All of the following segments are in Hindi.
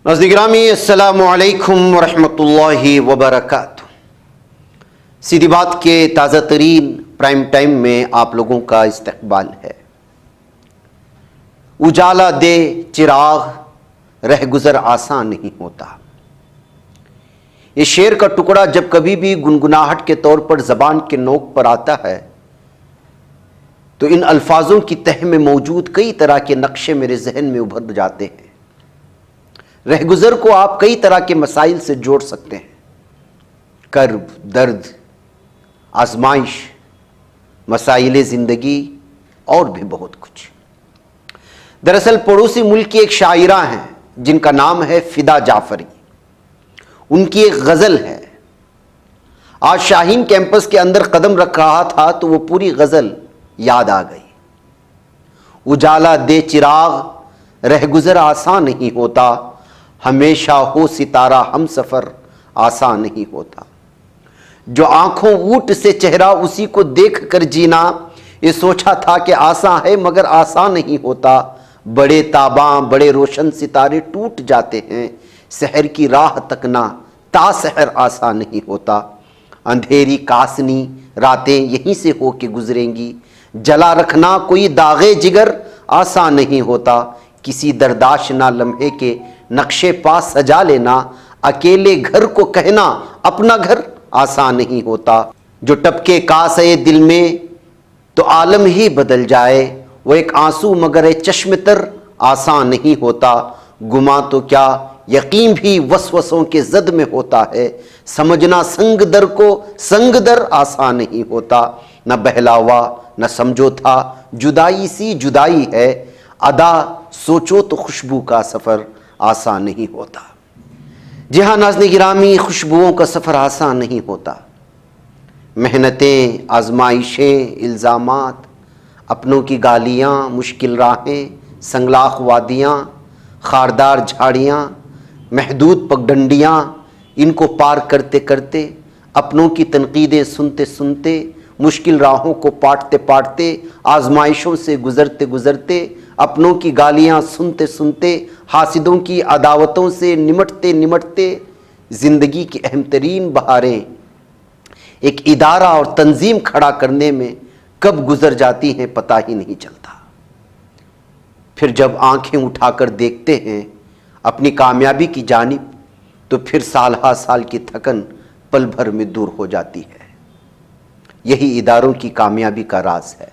नाज़रीन गिरामी, अस्सलामु अलैकुम वरहमतुल्लाहि वबरकातुहू। सीधी बात के ताज़ा तरीन प्राइम टाइम में आप लोगों का इस्तकबाल है। उजाला दे चिराग, रह गुज़र आसान नहीं होता। ये शेर का टुकड़ा जब कभी भी गुनगुनाहट के तौर पर ज़बान के नोक पर आता है तो इन अल्फाजों की तह में मौजूद कई तरह के नक्शे मेरे जहन में उभर जाते हैं। रहगुज़र को आप कई तरह के मसाइल से जोड़ सकते हैं। कर्ब, दर्द, आजमाइश, मसाइल ज़िंदगी और भी बहुत कुछ। दरअसल पड़ोसी मुल्क की एक शायरा हैं जिनका नाम है फ़िदा जाफ़री। उनकी एक गज़ल है। आज शाहीन कैंपस के अंदर कदम रख रहा था तो वो पूरी गज़ल याद आ गई। उजाला दे चिराग, रहगुज़र आसान नहीं होता। हमेशा हो सितारा हम सफ़र आसान नहीं होता। जो आंखों ऊट से चेहरा उसी को देख कर जीना, ये सोचा था कि आसान है मगर आसान नहीं होता। बड़े ताबां बड़े रोशन सितारे टूट जाते हैं, सहर की राह तकना ता सहर आसान नहीं होता। अंधेरी कासनी रातें यहीं से हो के गुजरेंगी, जला रखना कोई दागे जिगर आसान नहीं होता। किसी दरदाशना लम्हे के नक्शे पास सजा लेना, अकेले घर को कहना अपना घर आसान नहीं होता। जो टपके कासे दिल में तो आलम ही बदल जाए, वो एक आंसू मगर एक चश्म तर आसान नहीं होता। गुमा तो क्या यकीन भी वसवसों के जद में होता है, समझना संग दर को संग दर आसान नहीं होता। न बहलावा न समझो था जुदाई सी जुदाई है, अदा सोचो तो खुशबू का सफ़र आसान नहीं होता। जी हाँ नाज़रीन गिरामी, खुशबुओं का सफ़र आसान नहीं होता। मेहनतें, आजमाइशें, इल्ज़ामात, अपनों की गालियाँ, मुश्किल राहें, संगलाख वादियाँ, खारदार झाड़ियाँ, महदूद पगडंडियाँ, इनको पार करते करते, अपनों की तनकीदें सुनते सुनते, मुश्किल राहों को पाटते पाटते, आजमाइशों से गुज़रते गुज़रते, अपनों की गालियाँ सुनते सुनते, हासिदों की अदावतों से निमटते निमटते, ज़िंदगी की अहम तरीन बहारें एक इदारा और तंजीम खड़ा करने में कब गुज़र जाती हैं पता ही नहीं चलता। फिर जब आंखें उठाकर देखते हैं अपनी कामयाबी की जानिब, तो फिर साल हा साल की थकन पल भर में दूर हो जाती है। यही इदारों की कामयाबी का राज है।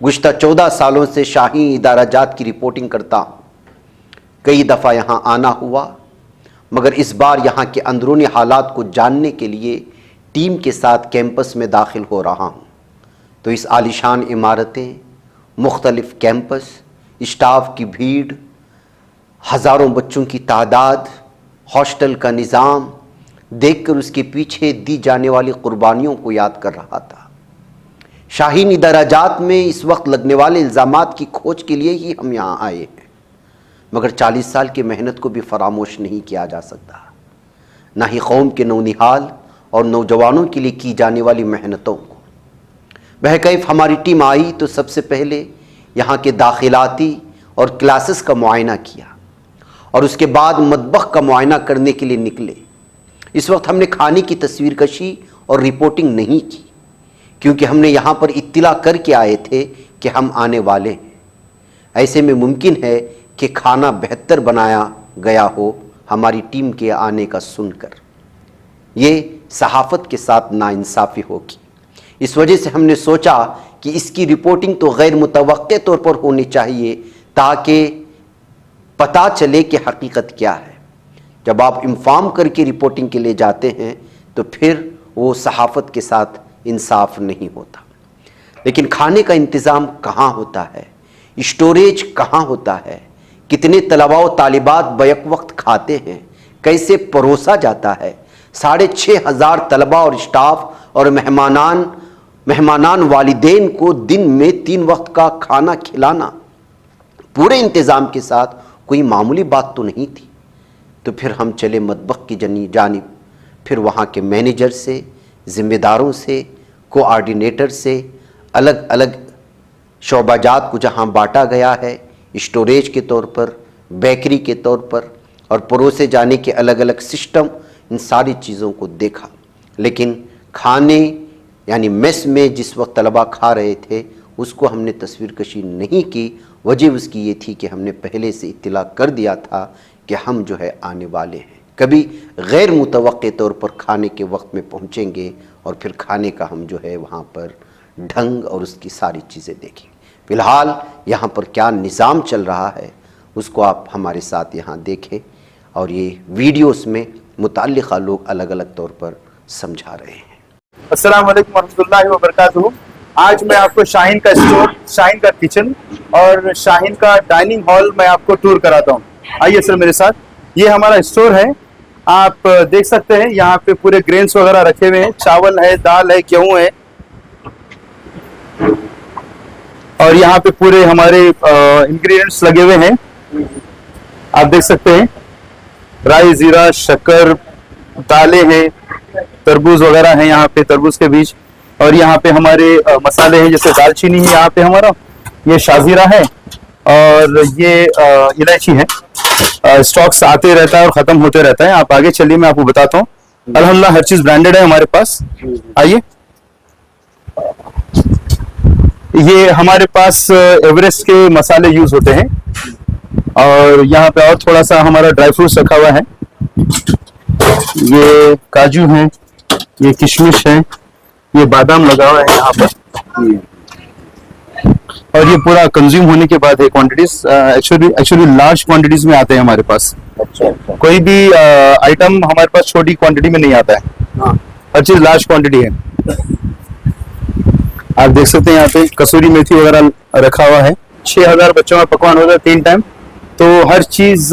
गुज़श्ता 14 सालों से शाही इदाराजात की रिपोर्टिंग करता हूँ। कई दफ़ा यहाँ आना हुआ, मगर इस बार यहाँ के अंदरूनी हालात को जानने के लिए टीम के साथ कैंपस में दाखिल हो रहा हूँ। तो इस आलीशान इमारतें, मुख्तलिफ कैंपस, स्टाफ की भीड़, हज़ारों बच्चों की तादाद, हॉस्टल का निज़ाम देखकर उसके पीछे दी जाने वाली कुर्बानियों को याद कर रहा था। शाहीन इदाराजात में इस वक्त लगने वाले इल्ज़ामात की खोज के लिए ही हम यहाँ आए हैं, मगर 40 साल की मेहनत को भी फरामोश नहीं किया जा सकता, ना ही कौम के नौनिहाल और नौजवानों के लिए की जाने वाली मेहनतों को। बहकैफ हमारी टीम आई तो सबसे पहले यहाँ के दाखिलाती और क्लासेस का मुआयना किया और उसके बाद मतबख का मुआयना करने के लिए निकले। इस वक्त हमने खाने की तस्वीर कशी और रिपोर्टिंग नहीं की, क्योंकि हमने यहाँ पर इत्तिला करके आए थे कि हम आने वाले हैं। ऐसे में मुमकिन है कि खाना बेहतर बनाया गया हो हमारी टीम के आने का सुनकर। ये सहाफ़त के साथ नाइंसाफ़ी होगी। इस वजह से हमने सोचा कि इसकी रिपोर्टिंग तो गैर मुतवक्के तौर पर होनी चाहिए, ताकि पता चले कि हकीकत क्या है। जब आप इन्फॉर्म करके रिपोर्टिंग के लिए जाते हैं तो फिर वो सहाफ़त के साथ इंसाफ नहीं होता। लेकिन खाने का इंतज़ाम कहाँ होता है, स्टोरेज कहाँ होता है, कितने तलबा व तालिबात बैक वक्त खाते हैं, कैसे परोसा जाता है, 6500 तलबा और स्टाफ और मेहमानान वालिदैन को दिन में 3 वक्त का खाना खिलाना पूरे इंतज़ाम के साथ कोई मामूली बात तो नहीं थी। तो फिर हम चले मतबख की जानिब। फिर वहाँ के मैनेजर से, ज़िम्मेदारों से, कोऑर्डिनेटर से, अलग अलग शोबाजात को जहाँ बांटा गया है स्टोरेज के तौर पर, बेकरी के तौर पर और परोसे जाने के अलग अलग सिस्टम, इन सारी चीज़ों को देखा। लेकिन खाने यानी मेस में जिस वक्त तलबा खा रहे थे उसको हमने तस्वीर कशी नहीं की। वजह उसकी ये थी कि हमने पहले से इत्तला कर दिया था कि हम जो है आने वाले हैं, कभी गैर मुतवक्के तौर पर खाने के वक्त में पहुँचेंगे और फिर खाने का हम जो है वहाँ पर ढंग और उसकी सारी चीज़ें देखेंगे। फ़िलहाल यहाँ पर क्या निज़ाम चल रहा है उसको आप हमारे साथ यहाँ देखें और ये वीडियोस में मुताल्लिक़ा लोग अलग अलग तौर पर समझा रहे हैं। अस्सलाम वालेकुम रहमतुल्लाहि व बरकातुहू। आज मैं आपको शाहीन का स्टोर, शाहीन का किचन और शाहीन का डाइनिंग हॉल मैं आपको टूर कराता हूँ। आइए सर मेरे साथ। ये हमारा स्टोर है, आप देख सकते हैं यहाँ पे पूरे ग्रेन्स वगैरह रखे हुए हैं, चावल है, दाल है, गेहूं है और यहाँ पे पूरे हमारे इंग्रेडिएंट्स लगे हुए हैं। आप देख सकते हैं राई, जीरा, शक्कर, दालें हैं, तरबूज वगैरह है यहाँ पे, तरबूज के बीज, और यहाँ पे हमारे मसाले हैं, जैसे दालचीनी है यहाँ पे हमारा, ये शाजीरा है और ये इलायची है। स्टॉक्स आते रहता है और खत्म होते रहता है। आप आगे चलिए, मैं आपको बताता हूँ। अल्हम्दुलिल्लाह हर चीज ब्रांडेड है हमारे पास। आइए, ये हमारे पास एवरेस्ट के मसाले यूज होते हैं और यहाँ पे और थोड़ा सा हमारा ड्राई फ्रूट्स रखा हुआ है। ये काजू है, ये किशमिश है, ये बादाम लगा हुआ है यहाँ पर और ये पूरा कंज्यूम होने के बाद है क्वांटिटीज। एक्चुअली लार्ज क्वांटिटीज में आते हैं हमारे पास। अच्छा। कोई भी आइटम हमारे पास छोटी क्वांटिटी में नहीं आता है। हर चीज लार्ज क्वांटिटी है। आप देख सकते हैं यहाँ पे कसूरी मेथी वगैरह रखा हुआ है। 6000 बच्चों का पकवान होता है 3 टाइम, तो हर चीज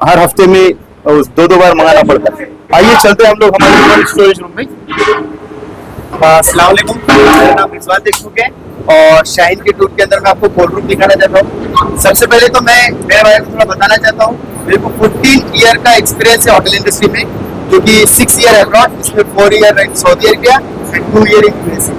हर हफ्ते में 2-2 बार मंगाना पड़ता है। आइए चलते हैं हम लोग हमारे स्टोरेज रूम में। अस्सलाम वालेकुम, मेरा नाम रिजवान देशमुख है और शाहीन के टूर के अंदर मैं आपको कोल्ड रूम दिखाना चाहता हूँ। सबसे पहले तो मैं मेरे बारे में थोड़ा बताना चाहता हूँ। मेरे को 14 ईयर का एक्सपीरियंस है होटल इंडस्ट्री में, जो कि 6 ईयर अब्रॉड, इसमें 4 year in Saudi Arabia and 2 year in USA.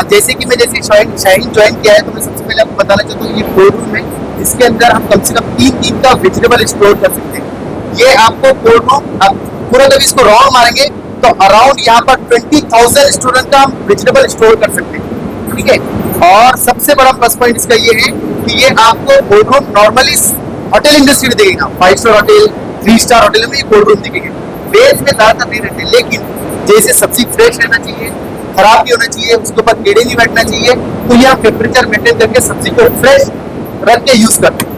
जैसे कि मैं शाहीन ज्वाइन किया है, तो मैं सबसे पहले आपको बताना चाहता हूँ ये कोल्ड रूम है, इसके अंदर हम कम से कम 3 दिन का वेजिटेबल स्टोर कर सकते हैं। ये आपको कोल्ड रूम, आप पूरा जब इसको राउंड मारेंगे तो अराउंड यहाँ पर 20,000 स्टूडेंट का हम वेजिटेबल स्टोर कर सकते हैं। ठीक है, और सबसे बड़ा प्लस पॉइंट इसका ये है कि ये आपको cold room normally hotel industry में देखेगा, 5 स्टार होटल, 3 स्टार होटल में ये कोल्ड रूम दिखेंगे। वेज में ज्यादातर नहीं रहते, लेकिन जैसे सब्जी फ्रेश रहना चाहिए, खराब भी होना चाहिए, उसके ऊपर कीड़े नहीं बैठना चाहिए, तो ये हम टेम्परेचर मेंटेन करके सब्जी को फ्रेश रख के यूज करते हैं।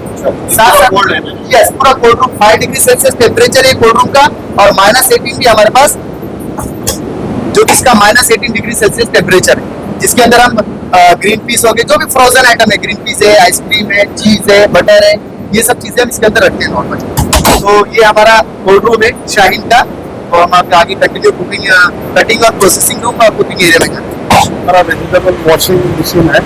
यस, पूरा cold room 5 degree Celsius temperature है कोल्ड रूम का, और -18 भी हमारे पास, जो कि इसका -18 डिग्री सेल्सियस टेम्परेचर है, जिसके अंदर हम ग्रीन पीस हो गए, जो भी फ्रोजन आइटम है, ग्रीन पीस है, आइसक्रीम है, चीज है, बटर है, ये सब चीजें हम इसके अंदर रखते हैं नॉर्मली। तो ये हमारा कोल्ड रूम है शाहीन का, और हम आपके आगे कंटिन्यू कटिंग और प्रोसेसिंग रूम और कुकिंग एरिया में करते हैं। हमारा वेजिटेबल वॉशिंग मशीन है,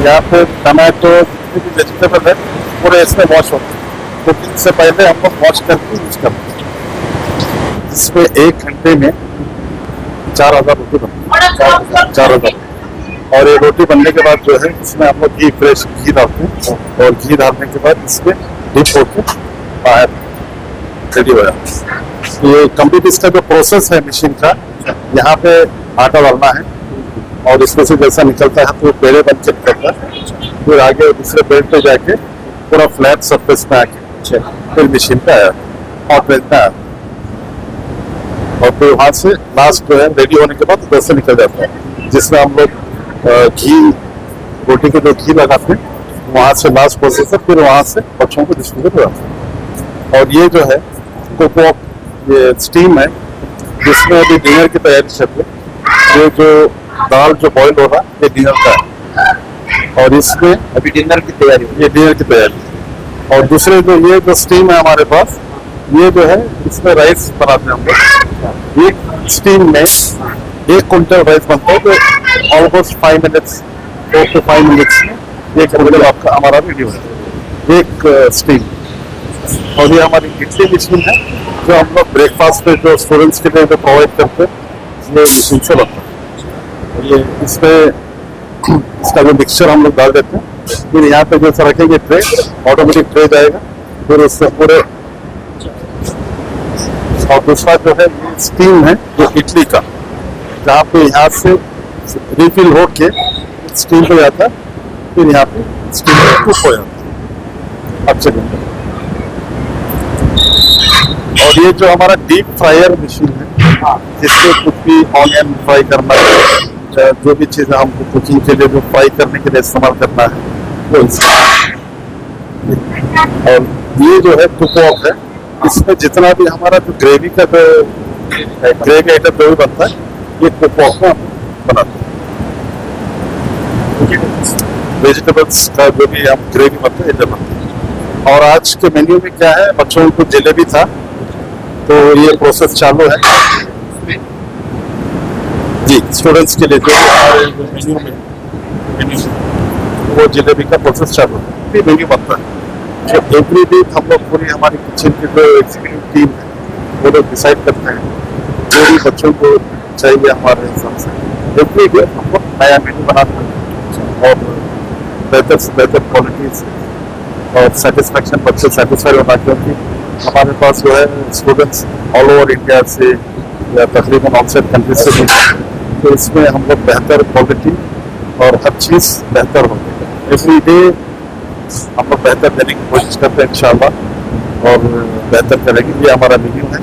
यहाँ पे टमाटो वेजिटेबल है पूरे इसमें वॉश होते हैं। कुकिंग से पहले हम लोग वॉश करके यूज करते हैं। इसमें 1 घंटे में 4000 रोटी बनती है, 4000। और ये रोटी बनने के बाद जो है इसमें हम लोग फ्रेश घी डालते हैं, और घी डालने के बाद इसमें डिप होके बाहर रेडी हो जाता है। ये कंप्लीट इसका जो प्रोसेस है मशीन का, यहाँ पे आटा डालना है और इसमें से जैसा निकलता है तो पेड़े बन के निकलता है, फिर आगे दूसरे बेड पे जाके पूरा फ्लैट सरफेस में आके फिर मशीन पे आया और बेड पे आया, और फिर वहां से लास्ट जो है रेडी होने के बाद उधर से निकल जाता है, जिसमें हम लोग घी, रोटी के जो घी लगाते हैं वहां से लास्ट प्रोसेस है, फिर वहां से बच्चों को डिस्ट्रीब्यूट हो जाता है। और ये जो है कोकोक, ये स्टीम है, जिसमें अभी डिनर की तैयारी चल रही है। ये जो दाल जो बॉईल हो रहा है ये डिनर का है, और इसमें अभी डिनर की तैयारी, ये डिनर की तैयारी। और दूसरे जो स्टीम है हमारे पास, ये जो है इसमें राइस बनाते हैं हम लोग। एक स्टीम में 1 क्विंटल राइस बनता है, तो ऑलमोस्ट 5 मिनट्स, 4 to 5 मिनट्स में 1 क्विंटल आपका हमारा रेडी हो जाता है, एक स्टीम। और ये हमारी इडली मशीन है, जो हम लोग ब्रेकफास्ट पे जो स्टूडेंट्स के लिए जो प्रोवाइड करते हैं, ये मशीन से बनता है। ये इसमें इसका जो मिक्सचर हम लोग डाल देते हैं, फिर यहाँ पे जैसा रखेंगे ट्रे, ऑटोमेटिक ट्रे जाएगा, फिर उससे पूरे, और दूसरा जो है ये स्टीम है जो इडली का, जहाँ पे यहाँ से रिफिल होके स्टीम पे जाता है, फिर यहाँ पे स्टीम कुक हो जाता है अच्छे ढंग। और ये जो हमारा डीप फ्रायर मशीन है, जिससे कुछ भी ऑनियन फ्राई करना है, जो भी चीज़ें हमको कुकिंग के लिए जो फ्राई करने के लिए इस्तेमाल करना है वो इसमें। और ये जो है कुक ऑफ है, इसमें जितना भी हमारा जो ग्रेवी का जो ग्रेवी आइटम जो भी बनता है ये कुक ऑफ में बनाते हैं। वेजिटेबल्स का जो भी हम ग्रेवी बनता है ये बनता है। और आज के मेन्यू में क्या है, बच्चों को जलेबी था तो ये प्रोसेस चालू है जी, स्टूडेंट्स के लिए जो हमारे मेन्यू में वो जलेबी का प्रोसेस चालू है, ये मेन्यू बनता है। तो एवरी वीक हम लोग पूरी हमारी किचन की जो एग्जीक्यूटिव टीम है वो लोग डिसाइड करते हैं जो भी बच्चों को चाहिए हमारे हिसाब से। एवरी वीक हम लोग नया मेन्यू बनाते हैं और बेहतर से बेहतर क्वालिटी से और सेटिस्फेक्शन बच्चे सेटिस्फाइड होना, क्योंकि हमारे पास जो है स्टूडेंट्स ऑल ओवर इंडिया से या तकरीबन आउटसाइड कंट्री से भी, तो इसमें हम लोग बेहतर क्वालिटी और हर चीज़ बेहतर होती है। एवरी डे हम लोग बेहतर देने की कोशिश करते हैं इंशाल्लाह और बेहतर करेंगे। ये हमारा मेन्यू है,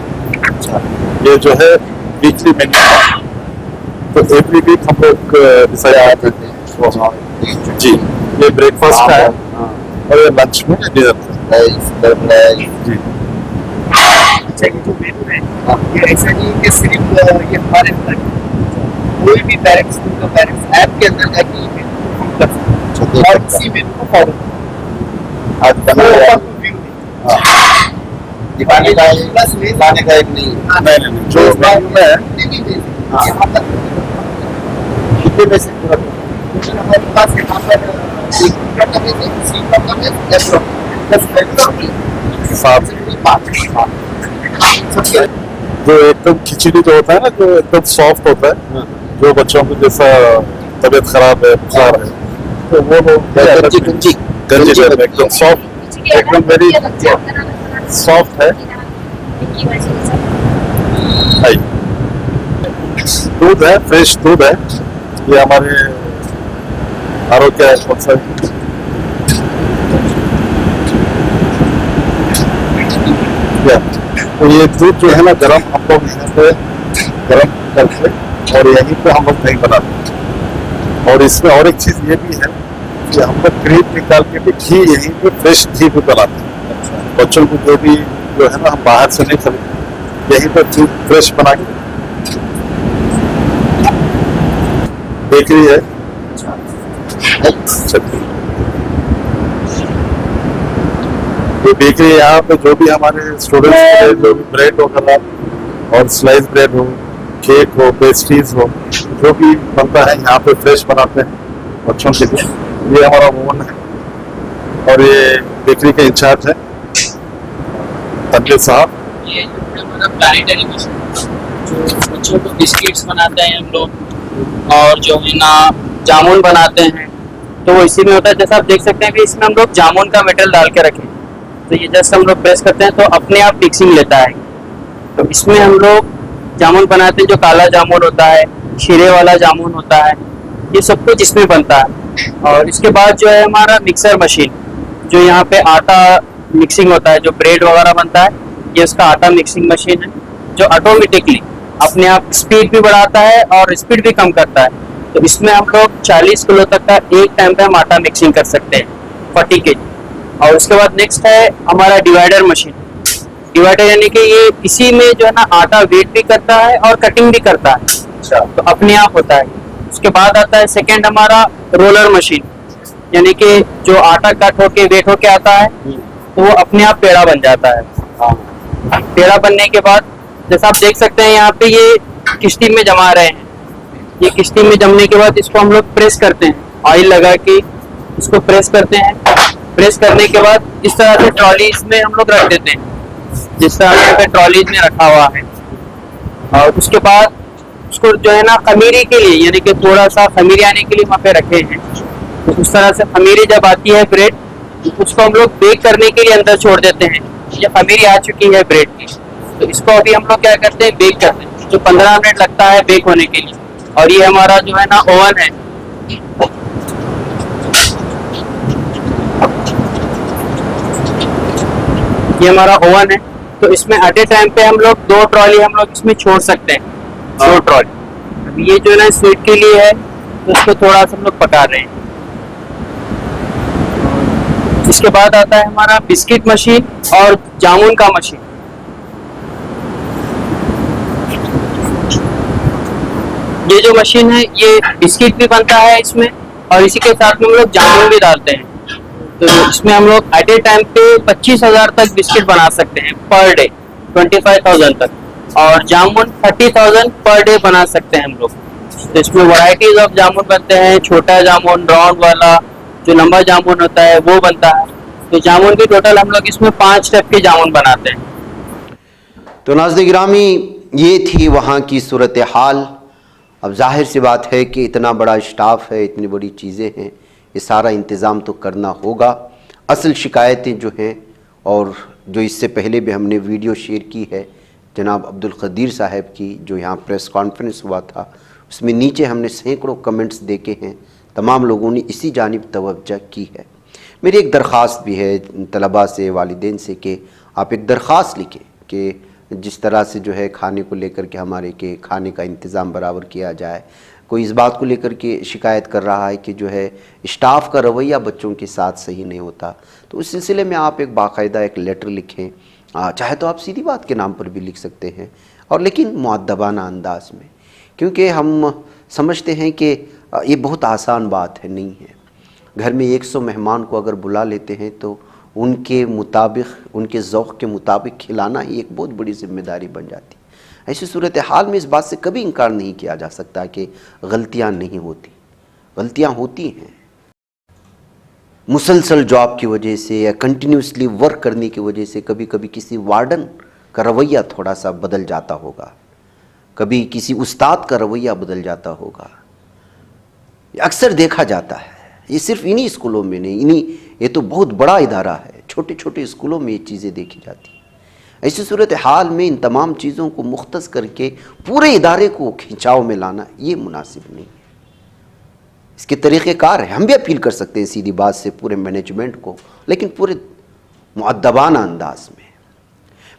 ये जो है वीकली मेन्यू है, तो एवरी वीक हम लोग डिसाइड करते हैं जी। ये ब्रेकफास्ट का है और ये लंच में डिनर जी। अच्छा, ये जो मेनू है ये ऐसा नहीं है कि सिर्फ ये हमारे अंदर, कोई भी पेरेंट्स उनका पेरेंट्स ऐप के अंदर जाके ये मेनू कर सकते हैं और इसी मेनू को फॉलो दिखाने का एक नहीं जो मेन्यू में है यहाँ तक कितने पैसे पूरा हमारे पास यहाँ पर जो एकदम खिचड़ी जो होता है ना, जो एकदम सॉफ्ट होता है, जो बच्चों को जैसा तबीयत खराब है, बुखार है, तो वो लोग गंजी एकदम सॉफ्ट, एकदम वेरी सॉफ्ट है। दूध है, फ्रेश दूध है, ये हमारे आरोग्य है। तो ये दूध जो है ना गर्म, हम लोग यहाँ पे गर्म करके और यहीं पे हम लोग दही बनाते हैं। और इसमें और एक चीज़ ये भी है कि हम लोग क्रीम निकाल के भी घी यहीं पे फ्रेश घी भी बनाते हैं। बच्चों को जो भी जो है ना हम बाहर से नहीं खरीदते, यहीं पर दूध फ्रेश बना के। बेकरी है, ये बेकरी यहाँ पे जो भी हमारे स्टूडेंट्स के लिए जो भी ब्रेड वगैरह और स्लाइस ब्रेड हो, केक हो, पेस्ट्रीज हो, जो भी बनता है यहाँ पे फ्रेश बनाते हैं बच्चों के लिए। ये हमारा ओवन है और ये बेकरी के इंचार्ज है तनवीर साहब। ये हमारा प्लानिटरी मिशन, जो बच्चों को बिस्किट्स बनाते हैं हम लोग और जो है ना जामुन बनाते हैं, तो वो इसी में होता है। जैसा आप देख सकते हैं कि इसमें हम लोग जामुन का मेटल डाल के रखें, तो ये जस्ट हम लोग प्रेस करते हैं तो अपने आप मिक्सिंग लेता है। तो इसमें हम लोग जामुन बनाते हैं, जो काला जामुन होता है, शीरे वाला जामुन होता है, ये सब कुछ इसमें बनता है। और इसके बाद जो है हमारा मिक्सर मशीन, जो यहाँ पे आटा मिक्सिंग होता है, जो ब्रेड वगैरह बनता है, ये उसका आटा मिक्सिंग मशीन है, जो ऑटोमेटिकली अपने आप स्पीड भी बढ़ाता है और स्पीड भी कम करता है। तो इसमें हम लोग 40 किलो तक का एक टाइम पे हम आटा मिक्सिंग कर सकते हैं, 40 kg। और उसके बाद नेक्स्ट है हमारा डिवाइडर मशीन। डिवाइडर यानी कि ये इसी में जो है ना आटा वेट भी करता है और कटिंग भी करता है, तो अपने आप होता है। उसके बाद आता है सेकंड हमारा रोलर मशीन, यानी कि जो आटा कट होके वेट होके आता है तो वो अपने आप पेड़ा बन जाता है। पेड़ा बनने के बाद जैसा आप देख सकते हैं यहाँ पे ये किश्ती में जमा रहे हैं। ये किश्ती में जमने के बाद इसको हम लोग प्रेस करते हैं, ऑयल लगा के इसको प्रेस करते हैं। प्रेस करने के बाद इस तरह से ट्रॉली इसमें हम लोग रख देते हैं, जिस तरह यहाँ पे ट्रॉली में रखा हुआ है। और उसके बाद उसको जो है ना खमीरी के लिए, यानी कि थोड़ा सा खमीरी आने के लिए वहाँ पे रखे हैं। तो उस तरह से खमीरी जब आती है ब्रेड, उसको हम लोग बेक करने के लिए अंदर छोड़ देते हैं। ये खमीरी आ चुकी है ब्रेड की, तो इसको अभी हम लोग क्या करते हैं, बेक करते हैं, जो 15 मिनट लगता है बेक होने के लिए। और ये हमारा जो है ना ओवन है, ये हमारा ओवन है। तो इसमें एट ए टाइम पे हम लोग 2 ट्रॉली हम लोग इसमें छोड़ सकते हैं, 2 ट्रॉली। अभी ये जो है ना स्वीट के लिए है, तो इसको थोड़ा सा हम लोग पका रहे हैं। इसके बाद आता है हमारा बिस्किट मशीन और जामुन का मशीन। ये जो मशीन है, ये बिस्किट भी बनता है इसमें, और इसी के साथ में हम लोग जामुन भी डालते हैं। तो इसमें हम लोग एट ए टाइम पे 25,000 तक बिस्किट बना सकते हैं पर डे, 25,000 तक, और जामुन 30,000 पर डे बना सकते हैं हम लोग। तो इसमें वैरायटीज ऑफ जामुन बनते हैं, छोटा जामुन, राउंड वाला, जो लंबा जामुन होता है वो बनता है। तो जामुन की टोटल हम लोग इसमें 5 टाइप के जामुन बनाते हैं। तो नाज़रीन गिरामी, ये थी वहाँ की सूरत हाल। अब जाहिर सी बात है कि इतना बड़ा स्टाफ है, इतनी बड़ी चीज़ें हैं, ये सारा इंतज़ाम तो करना होगा। असल शिकायतें जो हैं, और जो इससे पहले भी हमने वीडियो शेयर की है जनाब अब्दुल क़दीर साहब की, जो यहाँ प्रेस कॉन्फ्रेंस हुआ था, उसमें नीचे हमने सैकड़ों कमेंट्स देखे हैं, तमाम लोगों ने इसी जानिब तवज्जो की है। मेरी एक दरख्वास्त भी है तलबा से, वालिदैन से, कि आप एक दरख्वास्त लिखें कि जिस तरह से जो है खाने को लेकर के हमारे के खाने का इंतज़ाम बराबर किया जाए। कोई इस बात को लेकर के शिकायत कर रहा है कि जो है स्टाफ का रवैया बच्चों के साथ सही नहीं होता, तो उस सिलसिले में आप एक बाकायदा एक लेटर लिखें। चाहे तो आप सीधी बात के नाम पर भी लिख सकते हैं, और लेकिन मुअद्दबाना अंदाज में, क्योंकि हम समझते हैं कि ये बहुत आसान बात है, नहीं है। घर में 100 मेहमान को अगर बुला लेते हैं तो उनके मुताबिक, उनके ज़ौक़ के मुताबिक खिलाना ही एक बहुत बड़ी ज़िम्मेदारी बन जाती है। ऐसी सूरत हाल में इस बात से कभी इनकार नहीं किया जा सकता कि गलतियां नहीं होती, गलतियां होती हैं। मुसलसल जॉब की वजह से या कंटिन्यूसली वर्क करने की वजह से कभी कभी किसी वार्डन का रवैया थोड़ा सा बदल जाता होगा, कभी किसी उस्ताद का रवैया बदल जाता होगा। अक्सर देखा जाता है, ये सिर्फ इन्हीं स्कूलों में नहीं, ये तो बहुत बड़ा इदारा है, छोटे छोटे स्कूलों में ये चीज़ें देखी जाती हैं। ऐसी सूरत हाल में इन तमाम चीज़ों को मुख्तस करके पूरे इदारे को खिंचाव में लाना ये मुनासिब नहीं है। इसके तरीक़ेकार है, हम भी अपील कर सकते हैं सीधी बात से पूरे मैनेजमेंट को, लेकिन पूरे मुअद्दबाना अंदाज में।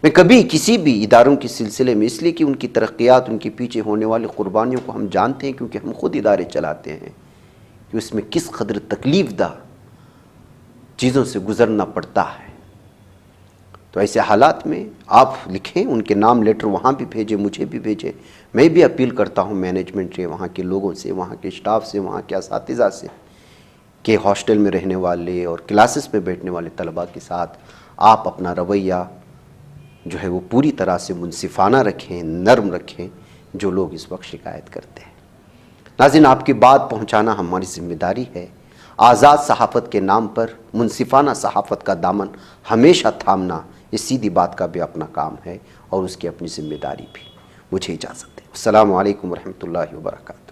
मैं कभी किसी भी इदारों के सिलसिले में, इसलिए कि उनकी तरक्यात, उनके पीछे होने वाली क़ुरबानियों को हम जानते हैं, क्योंकि हम ख़ुद इदारे चलाते हैं, कि उसमें किस कदर तकलीफ़दा चीज़ों से गुज़रना पड़ता है। तो ऐसे हालात में आप लिखें, उनके नाम लेटर वहाँ भी भेजें, मुझे भी भेजें। मैं भी अपील करता हूँ मैनेजमेंट से, वहाँ के लोगों से, वहाँ के स्टाफ से, वहाँ के असातिज़ा से, कि हॉस्टल में रहने वाले और क्लासेस में बैठने वाले तलबा के साथ आप अपना रवैया जो है वो पूरी तरह से मुनसिफाना रखें, नर्म रखें, जो लोग इस वक्त शिकायत करते हैं। नाज़रीन, आपकी बात पहुँचाना हमारी ज़िम्मेदारी है। आज़ाद सहाफ़त के नाम पर मुनसिफाना सहाफ़त का दामन हमेशा थामना, इस सीधी बात का भी अपना काम है और उसकी अपनी ज़िम्मेदारी भी। मुझे इजाज़त दें। अस्सलामु अलैकुम वरहमतुल्लाहि वबरकातुहू।